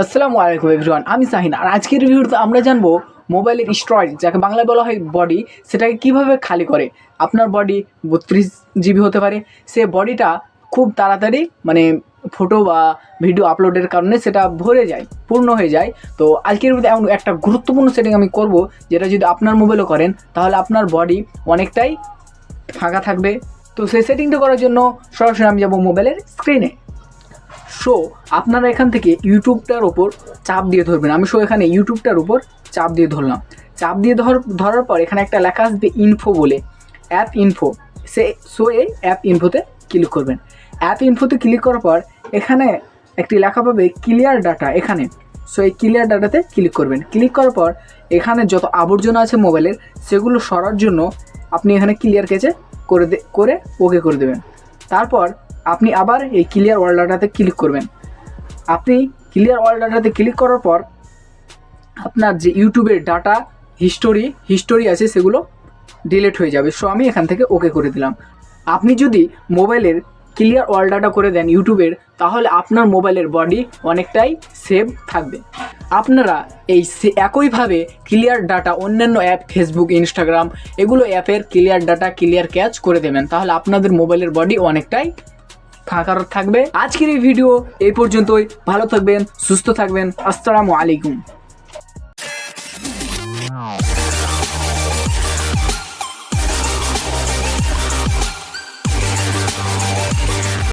আসসালামু আলাইকুম এভরিওয়ান, আমি সাহিন। আর আজকের রিভিউতে আমরা জানবো মোবাইলের স্টোরেজ, যাকে বাংলায় বলা হয় বডি, সেটাকে কিভাবে খালি করে। আপনার বডি 32 GB হতে পারে, সে বডিটা খুব তাড়াতাড়ি ফটো বা ভিডিও আপলোডের কারণে সেটা ভরে যায়, পূর্ণ হয়ে যায়। তো আজকের ভিডিওতে এমন একটা গুরুত্বপূর্ণ সেটিং আমি করব, যেটা যদি আপনার মোবাইলও করেন তাহলে আপনার বডি অনেকটাই ফাঁকা থাকবে। তো সেই সেটিংটা করার জন্য সরাসরি আমি যাব মোবাইলের স্ক্রিনে। আপনারা এখান থেকে ইউটিউবটার ওপর চাপ দিয়ে ধরবেন। আমি এখানে ইউটিউবটার উপর চাপ দিয়ে ধরলাম। চাপ দিয়ে ধরার পর এখানে একটা লেখা আসবে ইনফো বলে, অ্যাপ ইনফো। এই অ্যাপ ইনফোতে ক্লিক করবেন। অ্যাপ ইনফোতে ক্লিক করার পর এখানে একটি লেখা পাবে ক্লিয়ার ডাটা। এখানে এই ক্লিয়ার ডাটাতে ক্লিক করবেন। ক্লিক করার পর এখানে যত আবর্জনা আছে মোবাইলের, সেগুলো সরার জন্য আপনি এখানে ক্লিয়ার কেচে করে ওকে করে দেবেন। তারপর আপনি আবার এই ক্লিয়ার ওয়াল ডাটাতে ক্লিক করবেন। আপনি ক্লিয়ার ওয়াল ডাটাতে ক্লিক করার পর আপনার যে ইউটিউবের ডাটা হিস্টোরি আছে সেগুলো ডিলিট হয়ে যাবে। আমি এখান থেকে ওকে করে দিলাম। আপনি যদি মোবাইলের ক্লিয়ার ওয়াল ডাটা করে দেন ইউটিউবের, তাহলে আপনার মোবাইলের বডি অনেকটাই সেভ থাকবে। আপনারা একইভাবে ক্লিয়ার ডাটা অন্যান্য অ্যাপ, ফেসবুক, ইনস্টাগ্রাম, এগুলো অ্যাপের ক্লিয়ার ডাটা ক্লিয়ার ক্যাচ করে দেবেন, তাহলে আপনাদের মোবাইলের বডি অনেকটাই ফাঁকা থাকবে। আজকের এই ভিডিও এই পর্যন্তই। ভালো থাকবেন, সুস্থ থাকবেন। আসসালামু আলাইকুম।